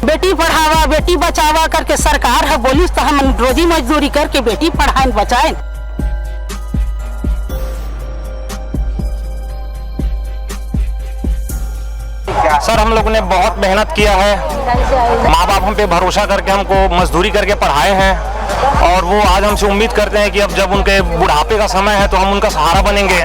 बेटी पढ़ावा बेटी बचावा करके सरकार है बोली तो हम रोजी मजदूरी करके बेटी पढ़ाएं बचाएं। सर हम लोगों ने बहुत मेहनत किया है, माँ बाप हम पे भरोसा करके हमको मजदूरी करके पढ़ाए हैं और वो आज हमसे उम्मीद करते हैं कि अब जब उनके बुढ़ापे का समय है तो हम उनका सहारा बनेंगे।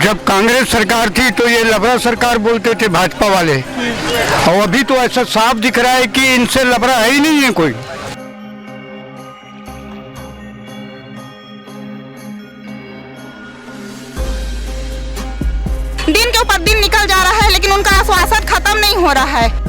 जब कांग्रेस सरकार थी तो ये लबरा सरकार बोलते थे भाजपा वाले, और अभी तो ऐसा साफ दिख रहा है कि इनसे लबरा है ही नहीं है कोई। दिन के ऊपर दिन निकल जा रहा है लेकिन उनका आश्वासन खत्म नहीं हो रहा है।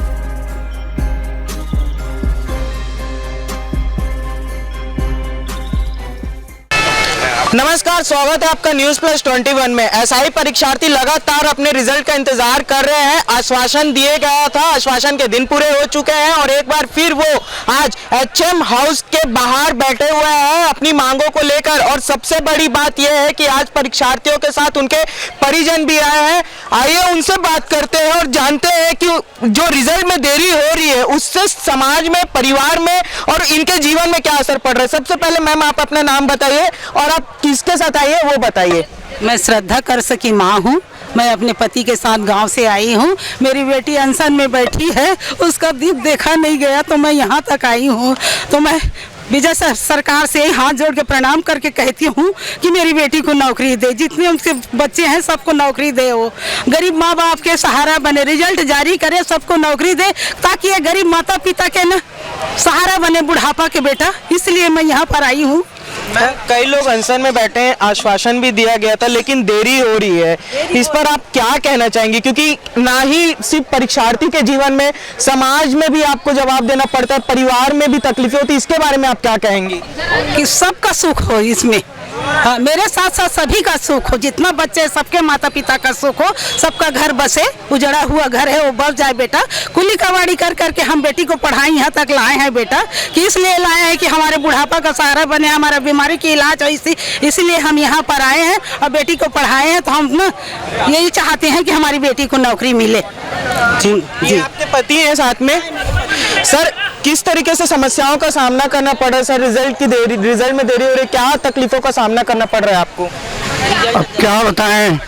नमस्कार, स्वागत है आपका न्यूज प्लस 21 में। एसआई परीक्षार्थी लगातार अपने रिजल्ट का इंतजार कर रहे हैं। आश्वासन दिए गया था, आश्वासन के दिन पूरे हो चुके हैं और एक बार फिर वो आज एचएम हाउस के बाहर बैठे हुए हैं अपनी मांगों को लेकर। और सबसे बड़ी बात यह है कि आज परीक्षार्थियों के साथ उनके परिजन भी आए हैं। आइए उनसे बात करते हैं और जानते हैं कि जो रिजल्ट में देरी हो रही है उससे समाज में, परिवार में और इनके जीवन में क्या असर पड़ रहा है। सबसे पहले मैम आप अपना नाम बताइए और आप किसके साथ आई है वो बताइए। मैं श्रद्धा करस की माँ हूँ। मैं अपने पति के साथ गांव से आई हूँ। मेरी बेटी अनशन में बैठी है, उसका दिन देखा नहीं गया तो मैं यहाँ तक आई हूँ। तो मैं विजय सरकार से हाथ जोड़ के प्रणाम करके कहती हूँ कि मेरी बेटी को नौकरी दे, जितने उनके बच्चे हैं सबको नौकरी दे। वो गरीब माँ बाप के सहारा बने, रिजल्ट जारी करे, सबको नौकरी दे ताकि ये गरीब माता पिता के ना सहारा बने बुढ़ापा के बेटा। इसलिए मैं यहाँ पर आई हूँ। कई लोग अनशन में बैठे हैं, आश्वासन भी दिया गया था लेकिन देरी हो रही है, इस पर आप क्या कहना चाहेंगे? क्योंकि ना ही सिर्फ परीक्षार्थी के जीवन में, समाज में भी आपको जवाब देना पड़ता है, परिवार में भी तकलीफें होती है, इसके बारे में आप क्या कहेंगी? कि सबका सुख हो इसमें। हाँ, मेरे साथ साथ सभी का सुख हो, जितना बच्चे सबके माता पिता का सुख हो, सबका घर बसे, उजड़ा हुआ घर है वो बस जाए बेटा। कुली कवाड़ी कर करके हम बेटी को पढ़ाई यहाँ तक लाए हैं बेटा, कि इसलिए लाए हैं कि हमारे बुढ़ापा का सहारा बने, हमारा बीमारी की इलाज हो, इसलिए हम यहाँ पर आए हैं और बेटी को पढ़ाए हैं। तो हम ना यही चाहते हैं कि हमारी बेटी को नौकरी मिले। जी आपके पति हैं साथ में। सर किस तरीके से समस्याओं का सामना करना पड़ रहा है सर? रिजल्ट में देरी हो रही है, क्या तकलीफों का सामना करना पड़ रहा है आपको? अब क्या बताएं,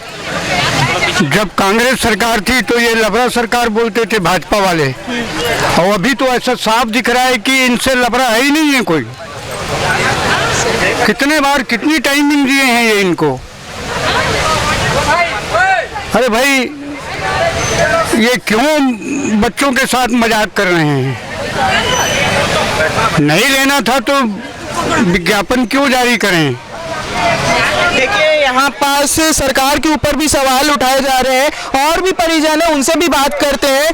जब कांग्रेस सरकार थी तो ये लबरा सरकार बोलते थे भाजपा वाले, और अभी तो ऐसा साफ दिख रहा है कि इनसे लबरा है ही नहीं है कोई। कितने बार कितनी टाइमिंग दिए हैं ये इनको। अरे भाई ये क्यों बच्चों के साथ मजाक कर रहे हैं? नहीं लेना था तो विज्ञापन क्यों जारी करें? देखिए यहाँ पास सरकार के ऊपर भी सवाल उठाए जा रहे हैं और भी परिजन है, उनसे भी बात करते हैं।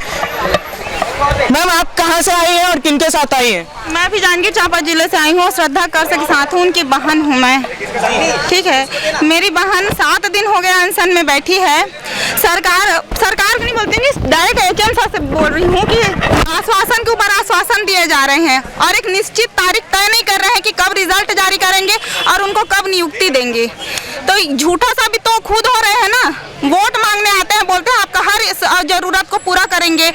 मैम आप कहाँ से आई हैं और किनके साथ आई हैं? मैं भी जांजगीर चांपा जिले से आई हूँ, श्रद्धा करस के साथ हूँ, उनकी बहन हूँ मैं। ठीक है, मेरी बहन 7 दिन हो गए अनशन में बैठी है। सरकार नहीं बोलते, डायरेक्ट एचएम साहब से बोल रही हूँ कि आश्वासन के ऊपर आश्वासन दिए जा रहे हैं और एक निश्चित तारीख तय नहीं कर रहे हैं कि कब रिजल्ट जारी करेंगे और उनको कब नियुक्ति देंगे। तो झूठा साबित तो खुद हो रहे हैं ना। वोट मांगने आते हैं, बोलते हैं आपका हर जरूरत को पूरा करेंगे।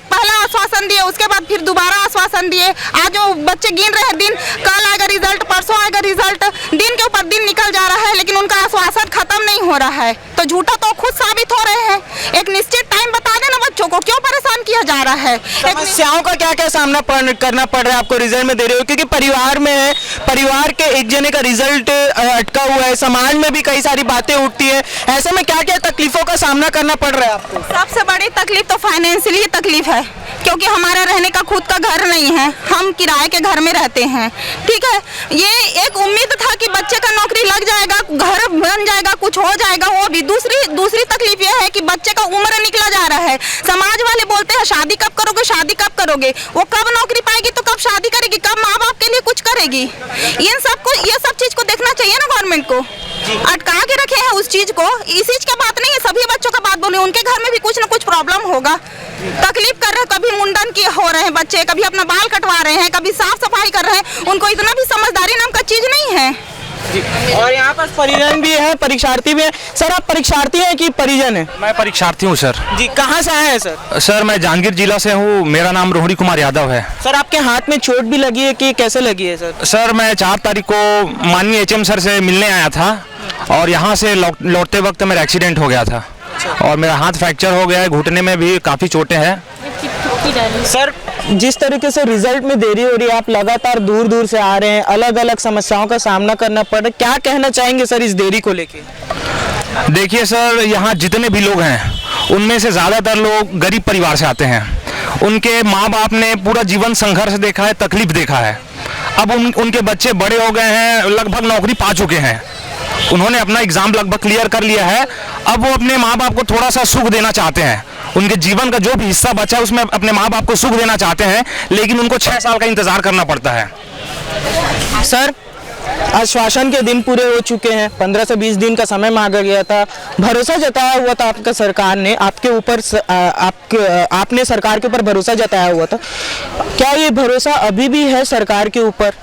पहला आश्वासन दिए, उसके बाद फिर दोबारा आश्वासन दिए। आज वो बच्चे गिन रहे हैं दिन, कल आएगा रिजल्ट, परसों आएगा रिजल्ट। दिन के ऊपर दिन निकल जा रहा है लेकिन उनका आश्वासन खत्म नहीं हो रहा है। तो झूठा तो खुद साबित हो रहे हैं। एक निश्चित टाइम बता देना बच्चों को, क्यों परेशान किया जा रहा है? समस्याओं का क्या क्या सामना करना पड़ रहा है आपको रिजल्ट में देरी हो? क्योंकि परिवार में है, परिवार के एक जने का रिजल्ट अटका हुआ है, समाज में भी कई सारी बातें उठती है, ऐसे में क्या क्या तकलीफों का सामना करना पड़ रहा है आपको? सबसे बड़ी तकलीफ तो फाइनेंशियली तकलीफ है, क्योंकि हमारा रहने का खुद का घर नहीं है, हम किराए के घर में रहते हैं। ठीक है, ये एक उम्मीद था कि बच्चे का नौकरी लग जाएगा, घर बन जाएगा, कुछ हो जाएगा, वो भी। दूसरी तकलीफ ये है कि बच्चे का उम्र निकला जा रहा है। समाज वाले बोलते हैं शादी कब करोगे, शादी कब करोगे? वो कब नौकरी पाएगी तो कब शादी करेगी, कब माँ बाप के लिए कुछ करेगी? ये सब चीज को देखना चाहिए ना गवर्नमेंट को। अटका के रखे हैं उस चीज को। इस चीज का बात नहीं है, सभी बच्चों का बात बोले, उनके घर में भी कुछ ना कुछ प्रॉब्लम होगा। तकलीफ कर रहे हैं, कभी मुंडन की हो रहे हैं बच्चे, कभी अपना बाल कटवा रहे हैं, कभी साफ सफाई कर रहे हैं। उनको इतना भी समझदारी नाम का चीज नहीं है। और यहाँ पर परिजन भी है, परीक्षार्थी भी है। सर आप परीक्षार्थी हैं कि परिजन है? मैं परीक्षार्थी हूँ सर। जी कहाँ से आए हैं सर? सर मैं जांजगीर जिला से हूँ, मेरा नाम रोहिणी कुमार यादव है। सर आपके हाथ में चोट भी लगी है कि कैसे लगी है सर? सर मैं 4 तारीख को माननीय एचएम सर से मिलने आया था और यहाँ से लौटते वक्त मेरा एक्सीडेंट हो गया था और मेरा हाथ फ्रैक्चर हो गया है, घुटने में भी काफ़ी चोटें हैं। सर जिस तरीके से रिजल्ट में देरी हो रही है, आप लगातार दूर दूर से आ रहे हैं, अलग अलग समस्याओं का सामना करना पड़ रहा है, क्या कहना चाहेंगे सर इस देरी को लेके? देखिए सर, यहाँ जितने भी लोग हैं उनमें से ज़्यादातर लोग गरीब परिवार से आते हैं। उनके माँ बाप ने पूरा जीवन संघर्ष देखा है, तकलीफ देखा है। अब उनके बच्चे बड़े हो गए हैं, लगभग नौकरी पा चुके हैं, उन्होंने अपना एग्ज़ाम लगभग क्लियर कर लिया है। अब वो अपने माँ बाप को थोड़ा सा सुख देना चाहते हैं, उनके जीवन का जो भी हिस्सा बचा है उसमें अपने माँ बाप को सुख देना चाहते हैं, लेकिन उनको 6 साल का इंतज़ार करना पड़ता है। सर आश्वासन के दिन पूरे हो चुके हैं, 15 से 20 दिन का समय मांगा गया था, भरोसा जताया हुआ था आपका सरकार ने, आपके ऊपर आपने सरकार के ऊपर भरोसा जताया हुआ था, क्या ये भरोसा अभी भी है सरकार के ऊपर?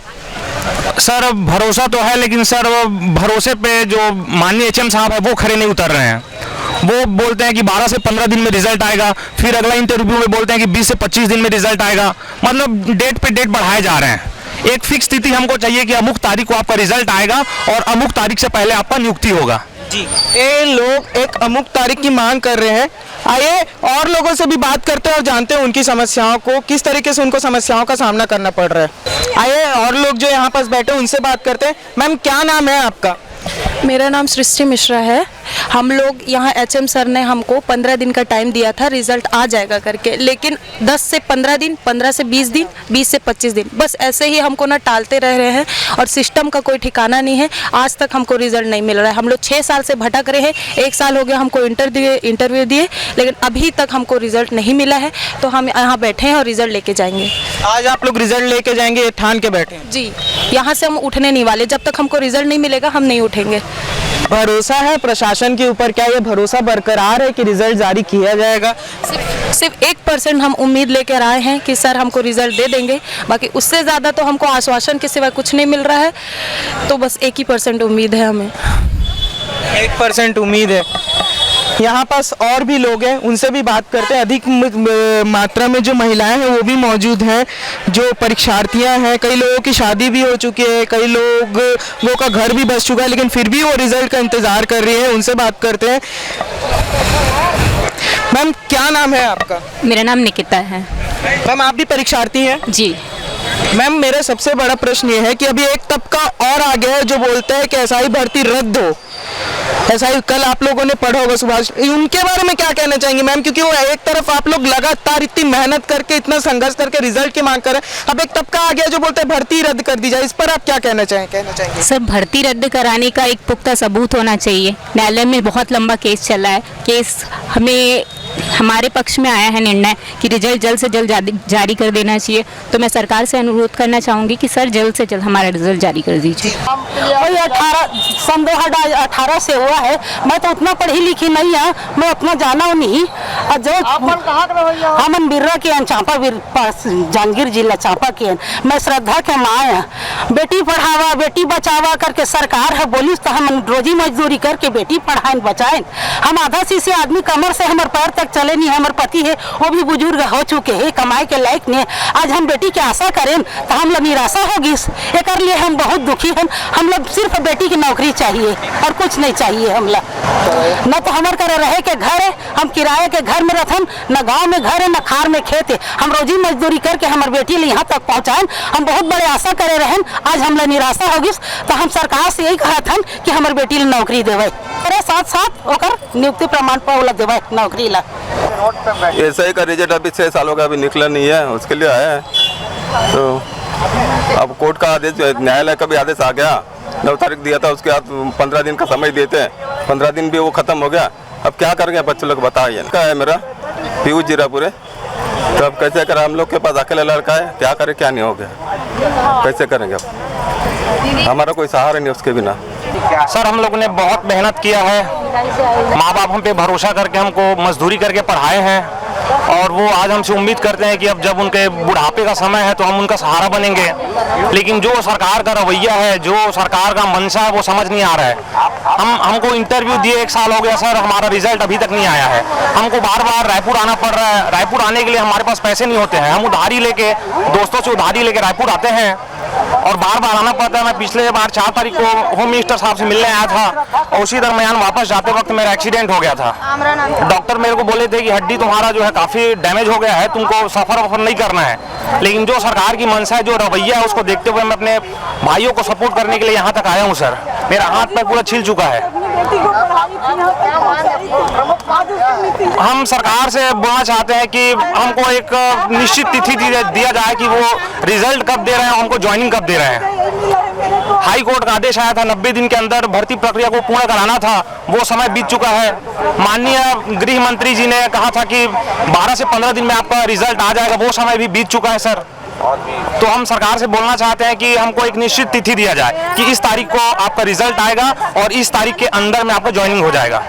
सर भरोसा तो है, लेकिन सर भरोसे पे जो माननीय एचएम साहब है वो खड़े नहीं उतर रहे हैं। वो बोलते हैं कि 12 से 15 दिन में रिजल्ट आएगा, फिर अगला इंटरव्यू में बोलते हैं कि 20 से 25 दिन में रिजल्ट आएगा। मतलब डेट पे डेट बढ़ाए जा रहे हैं। एक फिक्स तिथि हमको चाहिए कि अमुक तारीख को आपका रिजल्ट आएगा और अमुक तारीख से पहले आपका नियुक्ति होगा। जी ये लोग एक अमुक तारीख की मांग कर रहे हैं। आइए और लोगों से भी बात करते हैं और जानते हैं उनकी समस्याओं को, किस तरीके से उनको समस्याओं का सामना करना पड़ रहा है। आइए और लोग जो यहाँ पास बैठे उनसे बात करते हैं। मैम क्या नाम है आपका? मेरा नाम सृष्टि मिश्रा है। हम लोग यहाँ एचएम सर ने हमको 15 दिन का टाइम दिया था रिजल्ट आ जाएगा करके, लेकिन 10 से 15 दिन, 15 से 20 दिन, 20 से 25 दिन बस ऐसे ही हमको ना टालते रह रहे हैं और सिस्टम का कोई ठिकाना नहीं है। आज तक हमको रिजल्ट नहीं मिल रहा है। हम लोग 6 साल से भटक रहे हैं, 1 साल हो गया हमको इंटरव्यू दिए, लेकिन अभी तक हमको रिजल्ट नहीं मिला है। तो हम यहाँ बैठे हैं और रिजल्ट लेके जाएंगे। आज आप लोग रिजल्ट लेके जाएंगे, ये ठान के बैठे हैं? जी, यहाँ से हम उठने नहीं वाले, जब तक हमको रिजल्ट नहीं मिलेगा हम नहीं उठेंगे। भरोसा है प्रशासन के ऊपर, क्या ये भरोसा बरकरार है कि रिजल्ट जारी किया जाएगा? सिर्फ 1% हम उम्मीद लेकर आए हैं कि सर हमको रिजल्ट दे देंगे, बाकी उससे ज़्यादा तो हमको आश्वासन के सिवा कुछ नहीं मिल रहा है। तो बस 1% उम्मीद है हमें। 1% उम्मीद है। यहाँ पास और भी लोग हैं, उनसे भी बात करते हैं। अधिक मात्रा में जो महिलाएं हैं वो भी मौजूद हैं, जो परीक्षार्थियां हैं। कई लोगों की शादी भी हो चुकी है, कई लोगों का घर भी बस चुका है, लेकिन फिर भी वो रिजल्ट का इंतज़ार कर रही है। उनसे बात करते हैं। मैम क्या नाम है आपका? मेरा नाम निकिता है। मैम आप भी परीक्षार्थी हैं? जी। मैम मेरा सबसे बड़ा प्रश्न ये है कि अभी एक तबका और आ गया है जो बोलता है कि एसआई भर्ती रद्द हो। एसआई कल आप लोगों ने पढ़ा होगा सुभाष, उनके बारे में क्या कहना चाहेंगे मैम? क्योंकि वो एक तरफ आप लोग लगातार इतनी मेहनत करके, इतना संघर्ष करके रिजल्ट की मांग कर रहे हैं, अब एक तबका आ गया जो बोलते हैं भर्ती रद्द कर दी जाए, इस पर आप क्या कहना चाहेंगे? सर भर्ती रद्द कराने का एक पुख्ता सबूत होना चाहिए। न्यायालय में बहुत लंबा केस चला है, केस हमारे पक्ष में आया है निर्णय कि रिजल्ट जल्द से जल्द जारी कर देना चाहिए। तो मैं सरकार से अनुरोध करना चाहूँगी कि सर जल्द से जल्द हमारा रिजल्ट जारी कर दीजिए। वही 18 2018 से हुआ है। मैं तो उतना पढ़ी लिखी नहीं है, मैं उतना जाना हूँ नहीं। और जो हम बिर्रा के चांपा जांजगीर जिला चांपा के, मैं श्रद्धा के माँ है। बेटी पढ़ावा बेटी बचावा करके सरकार है बोली, तो हम रोजी मजदूरी करके बेटी पढ़ाएं बचाएं। हम आधा सी आदमी कमर से हमारे पैर तक चले नहीं। हमारे पति है वो भी बुजुर्ग हो चुके हैं, कमाई के लायक नहीं। आज हम बेटी की आशा करें तो हम लोग निराशा होगी। एक लिए हम बहुत दुखी हैं। हम लोग सिर्फ बेटी की नौकरी चाहिए और कुछ नहीं चाहिए। हम लोग न तो हमारे कर रहे के घर है, हम किराए के घर में रहते, न गांव में घर है न खार में खेत है। हम रोजी मजदूरी करके हमारे बेटी ले यहाँ तक पहुँचाएं। हम बहुत बड़े आशा करे रहे, आज हम लोग निराशा होगी। तो हम सरकार से यही कहा था कि हमारे बेटी ले नौकरी देवे, साथ साथ ओकर नियुक्ति प्रमाण पत्र देवे नौकरी ला। ऐसा ही का रिजल्ट अभी 6 सालों का अभी निकला नहीं है, उसके लिए आया है। तो अब कोर्ट का आदेश, न्यायालय का भी आदेश आ गया, 9 तारीख दिया था, उसके बाद 15 दिन का समय देते हैं। 15 दिन भी वो खत्म हो गया। अब क्या करेंगे बच्चे लोग बताइए। क्या है मेरा पीयूष जीरापुरे, तो अब कैसे करें? हम लोग के पास अकेला लड़का है, क्या करें क्या नहीं हो गया, कैसे करेंगे? अब हमारा कोई सहारा नहीं उसके बिना। सर हम लोग ने बहुत मेहनत किया है, माँ बाप हम पे भरोसा करके हमको मजदूरी करके पढ़ाए हैं और वो आज हमसे उम्मीद करते हैं कि अब जब उनके बुढ़ापे का समय है तो हम उनका सहारा बनेंगे। लेकिन जो सरकार का रवैया है, जो सरकार का मंशा है, वो समझ नहीं आ रहा है। हमको इंटरव्यू दिए 1 साल हो गया सर, हमारा रिजल्ट अभी तक नहीं आया है। हमको बार बार रायपुर आना पड़ रहा है। रायपुर आने के लिए हमारे पास पैसे नहीं होते हैं। हम उधारी लेके, दोस्तों से उधारी लेके रायपुर आते हैं और बार बार आना पड़ता है। मैं पिछले बार 4 तारीख को होम मिनिस्टर साहब से मिलने आया था और उसी दरमियान वापस जाते वक्त मेरा एक्सीडेंट हो गया था। डॉक्टर मेरे को बोले थे कि हड्डी तुम्हारा जो है काफ़ी डैमेज हो गया है, तुमको सफ़र वफर नहीं करना है। लेकिन जो सरकार की मंशा है, जो रवैया है, उसको देखते हुए मैं अपने भाइयों को सपोर्ट करने के लिए यहाँ तक आया हूँ सर। मेरा हाथ पैर पूरा छिल चुका है। हम सरकार से बोलना चाहते हैं कि हमको एक निश्चित तिथि दिया जाए कि वो रिजल्ट कब दे रहे हैं, हमको ज्वाइनिंग कब दे रहे हैं। हाई कोर्ट का आदेश आया था 90 दिन के अंदर भर्ती प्रक्रिया को पूर्ण कराना था, वो समय बीत चुका है। माननीय गृह मंत्री जी ने कहा था कि 12 से 15 दिन में आपका रिजल्ट आ जाएगा, वो समय भी बीत चुका है सर। तो हम सरकार से बोलना चाहते हैं कि हमको एक निश्चित तिथि दिया जाए कि इस तारीख को आपका रिजल्ट आएगा और इस तारीख के अंदर में आपका ज्वाइनिंग हो जाएगा।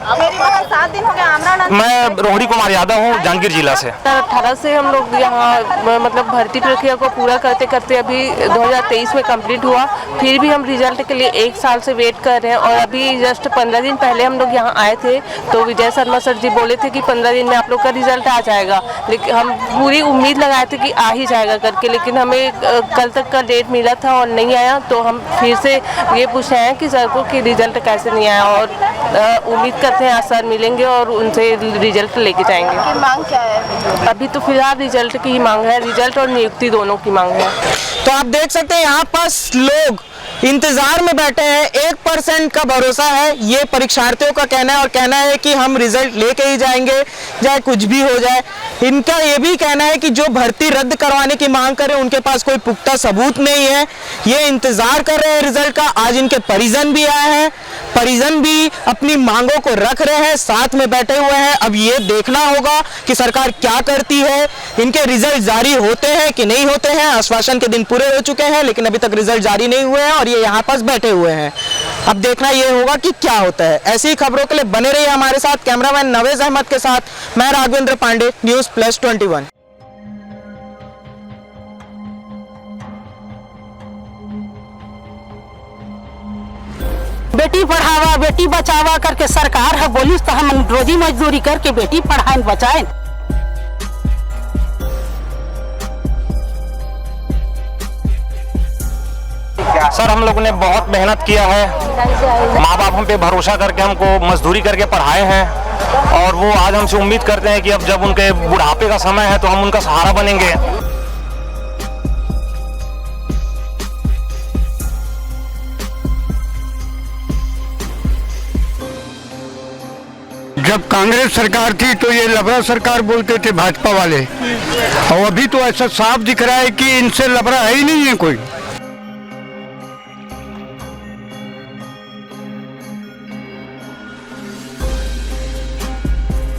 मेरी बहन 7 दिन हो गया आमरा। मैं रोहिणी कुमार यादव हूँ, जांजगीर जिला से। 18 से हम लोग यहाँ मतलब भर्ती प्रक्रिया को पूरा करते करते अभी 2023 में कंप्लीट हुआ। फिर भी हम रिजल्ट के लिए 1 साल से वेट कर रहे हैं और अभी जस्ट 15 दिन पहले हम लोग यहाँ आए थे तो विजय शर्मा सर जी बोले थे कि 15 दिन में आप लोग का रिजल्ट आ जाएगा। लेकिन हम पूरी उम्मीद लगाए थे कि आ ही जाएगा करके, लेकिन हमें कल तक का डेट मिला था और नहीं आया। तो हम फिर से ये पूछ रहे हैं कि सर को कि रिजल्ट कैसे नहीं आया, और उम्मीद करते हैं आज सर मिलेंगे और उनसे रिजल्ट लेके जाएंगे। मांग क्या है? अभी तो फिलहाल रिजल्ट की ही मांग है, रिजल्ट और नियुक्ति दोनों की मांग है। तो आप देख सकते हैं यहाँ पास लोग इंतजार में बैठे हैं। 1% का भरोसा है, ये परीक्षार्थियों का कहना है, और कहना है कि हम रिजल्ट लेके ही जाएंगे चाहे कुछ भी हो जाए। इनका ये भी कहना है कि जो भर्ती रद्द करवाने की मांग कर रहे हैं उनके पास कोई पुख्ता सबूत नहीं है, ये इंतजार कर रहे हैं रिजल्ट का। आज इनके परिजन भी आए हैं, परिजन भी अपनी मांगों को रख रहे हैं, साथ में बैठे हुए हैं। अब ये देखना होगा कि सरकार क्या करती है, इनके रिजल्ट जारी होते हैं कि नहीं होते हैं। आश्वासन के दिन पूरे हो चुके हैं लेकिन अभी तक रिजल्ट जारी नहीं हुए हैं और ये यहाँ पास बैठे हुए हैं। अब देखना ये होगा कि क्या होता है। ऐसी ही खबरों के लिए बने रहिए हमारे साथ। कैमरामैन नवेज अहमद के साथ मैं राघवेंद्र पांडे, News+21। बेटी पढ़ावा बेटी बचावा करके सरकार है बोली तो हम रोजी मजदूरी करके बेटी पढ़ाएं बचाएं। सर हम लोगों ने बहुत मेहनत किया है, माँ बाप हम पे भरोसा करके हमको मजदूरी करके पढ़ाए हैं और वो आज हमसे उम्मीद करते हैं कि अब जब उनके बुढ़ापे का समय है तो हम उनका सहारा बनेंगे। जब कांग्रेस सरकार थी तो ये लबड़ा सरकार बोलते थे भाजपा वाले, और अभी तो ऐसा साफ दिख रहा है कि इनसे लबड़ा है ही नहीं है कोई।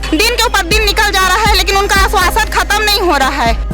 दिन के ऊपर दिन निकल जा रहा है लेकिन उनका आश्वासन खत्म नहीं हो रहा है।